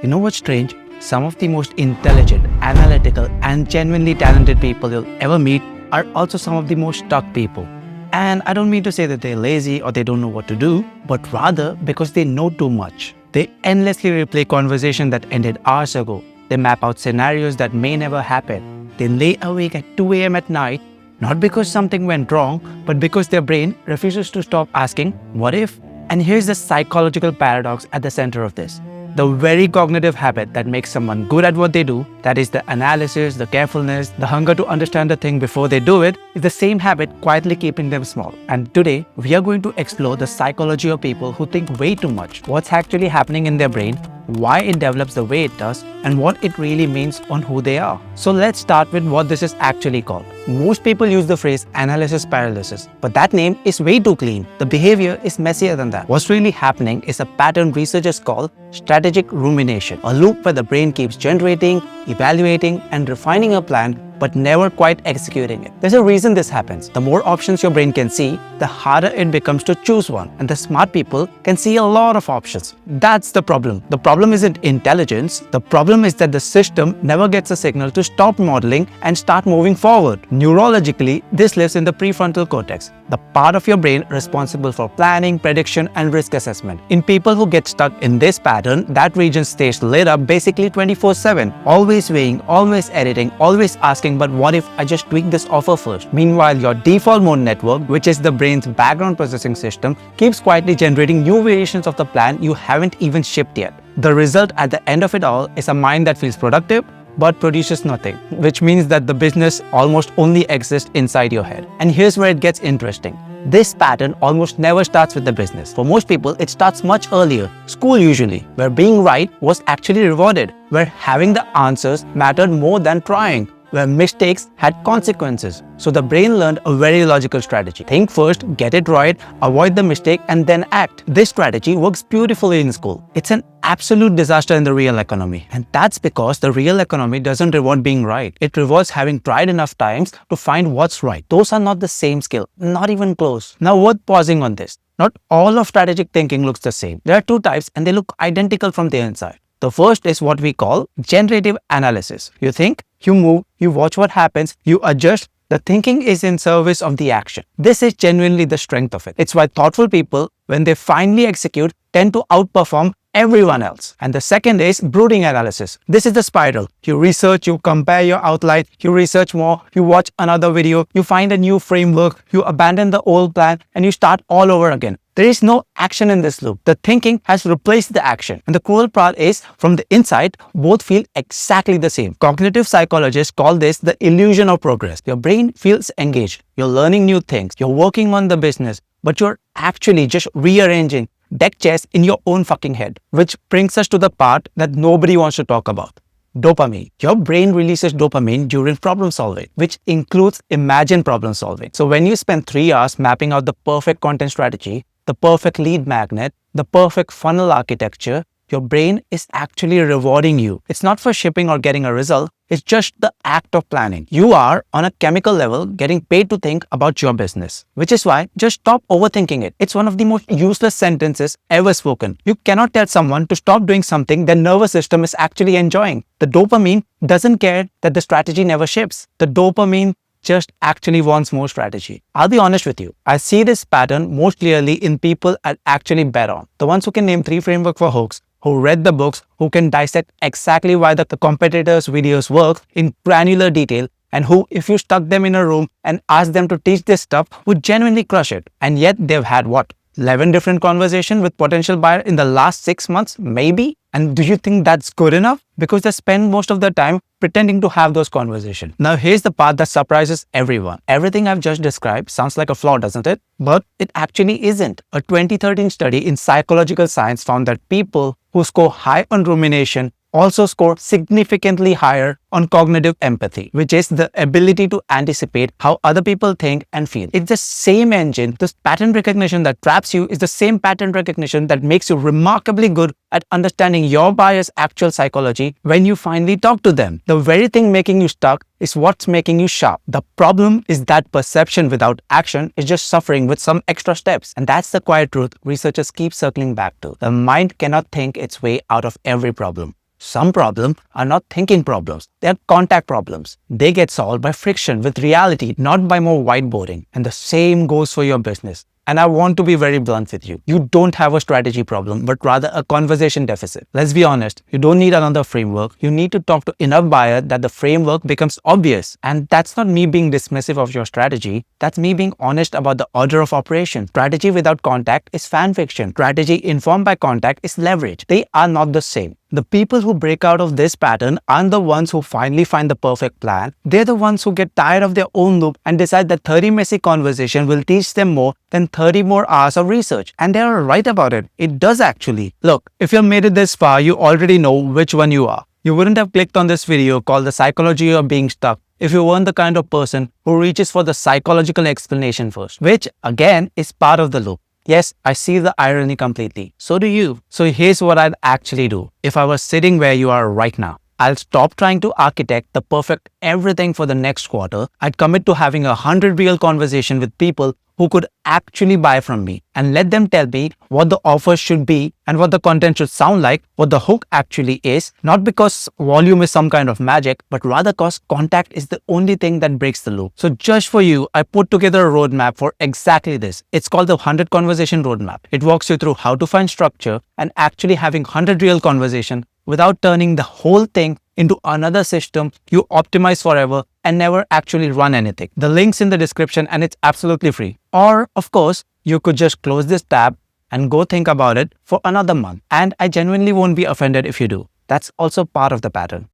You know what's strange? Some of the most intelligent, analytical, and genuinely talented people you'll ever meet are also some of the most stuck people. And I don't mean to say that they're lazy or they don't know what to do, but rather because they know too much. They endlessly replay conversations that ended hours ago. They map out scenarios that may never happen. They lay awake at 2 a.m. at night, not because something went wrong, but because their brain refuses to stop asking, what if? And here's the psychological paradox at the center of this. The very cognitive habit that makes someone good at what they do, that is the analysis, the carefulness, the hunger to understand the thing before they do it, is the same habit quietly keeping them small. And today, we are going to explore the psychology of people who think way too much, what's actually happening in their brain, why it develops the way it does, and what it really means on who they are. So let's start with what this is actually called. Most people use the phrase analysis paralysis, but that name is way too clean. The behavior is messier than that. What's really happening is a pattern researchers call strategic rumination, a loop where the brain keeps generating, evaluating, and refining a plan, but never quite executing it. There's a reason this happens. The more options your brain can see, the harder it becomes to choose one. And the smart people can see a lot of options. That's the problem. The problem isn't intelligence. The problem is that the system never gets a signal to stop modeling and start moving forward. Neurologically, this lives in the prefrontal cortex, the part of your brain responsible for planning, prediction, and risk assessment. In people who get stuck in this pattern, that region stays lit up basically 24/7, always weighing, always editing, always asking, but what if I just tweak this offer first? Meanwhile, your default mode network, which is the brain's background processing system, keeps quietly generating new variations of the plan you haven't even shipped yet. The result at the end of it all is a mind that feels productive, but produces nothing, which means that the business almost only exists inside your head. And here's where it gets interesting. This pattern almost never starts with the business. For most people, it starts much earlier, school usually, where being right was actually rewarded, where having the answers mattered more than trying, where mistakes had consequences. So the brain learned a very logical strategy. Think first, get it right, avoid the mistake, and then act. This strategy works beautifully in school. It's an absolute disaster in the real economy. And that's because the real economy doesn't reward being right. It rewards having tried enough times to find what's right. Those are not the same skill, not even close. Now, worth pausing on this. Not all of strategic thinking looks the same. There are two types and they look identical from the inside. The first is what we call generative analysis. You think, you move, you watch what happens, you adjust. The thinking is in service of the action. This is genuinely the strength of it. It's why thoughtful people, when they finally execute, tend to outperform everyone else. And the second is brooding analysis. This is the spiral. You research, you compare your outline, you research more, you watch another video, you find a new framework, you abandon the old plan, and you start all over again. There is no action in this loop. The thinking has replaced the action. And the cool part is, from the inside, both feel exactly the same. Cognitive psychologists call this the illusion of progress. Your brain feels engaged. You're learning new things. You're working on the business, but you're actually just rearranging deck chairs in your own fucking head. Which brings us to the part that nobody wants to talk about. Dopamine. Your brain releases dopamine during problem solving, which includes imagined problem solving. So when you spend 3 hours mapping out the perfect content strategy, the perfect lead magnet, the perfect funnel architecture, your brain is actually rewarding you. It's not for shipping or getting a result. It's just the act of planning. You are, on a chemical level, getting paid to think about your business. Which is why, just stop overthinking it. It's one of the most useless sentences ever spoken. You cannot tell someone to stop doing something their nervous system is actually enjoying. The dopamine doesn't care that the strategy never ships. The dopamine just actually wants more strategy. I'll be honest with you. I see this pattern most clearly in people I actually bet on. The ones who can name 3 frameworks for hooks, who read the books, who can dissect exactly why the competitors' videos work in granular detail, and who, if you stuck them in a room and asked them to teach this stuff, would genuinely crush it. And yet they've had what? 11 different conversations with potential buyers in the last 6 months, maybe? And do you think that's good enough? Because they spend most of their time pretending to have those conversations. Now here's the part that surprises everyone. Everything I've just described sounds like a flaw, doesn't it? But it actually isn't. A 2013 study in psychological science found that people who score high on rumination also score significantly higher on cognitive empathy, which is the ability to anticipate how other people think and feel. It's the same engine. This pattern recognition that traps you is the same pattern recognition that makes you remarkably good at understanding your buyer's actual psychology when you finally talk to them. The very thing making you stuck is what's making you sharp. The problem is that perception without action is just suffering with some extra steps. And that's the quiet truth researchers keep circling back to. The mind cannot think its way out of every problem. Some problems are not thinking problems, they are contact problems. They get solved by friction with reality, not by more whiteboarding. And the same goes for your business. And I want to be very blunt with you. You don't have a strategy problem, but rather a conversation deficit. Let's be honest, you don't need another framework. You need to talk to enough buyers that the framework becomes obvious. And that's not me being dismissive of your strategy. That's me being honest about the order of operation. Strategy without contact is fan fiction. Strategy informed by contact is leverage. They are not the same. The people who break out of this pattern aren't the ones who finally find the perfect plan. They're the ones who get tired of their own loop and decide that 30 messy conversations will teach them more than 30 more hours of research. And they are right about it. It does actually. Look, if you've made it this far, you already know which one you are. You wouldn't have clicked on this video called The Psychology of Being Stuck if you weren't the kind of person who reaches for the psychological explanation first, which again is part of the loop. Yes, I see the irony completely. So do you. So here's what I'd actually do if I was sitting where you are right now. I'll stop trying to architect the perfect everything for the next quarter. I'd commit to having 100 real conversations with people who could actually buy from me and let them tell me what the offer should be and what the content should sound like, what the hook actually is, not because volume is some kind of magic, but rather because contact is the only thing that breaks the loop. So just for you, I put together a roadmap for exactly this. It's called the 100 Conversation Roadmap. It walks you through how to find structure and actually having 100 real conversations without turning the whole thing into another system you optimize forever and never actually run anything. The link's in the description and it's absolutely free. Or, of course, you could just close this tab and go think about it for another month. And I genuinely won't be offended if you do. That's also part of the pattern.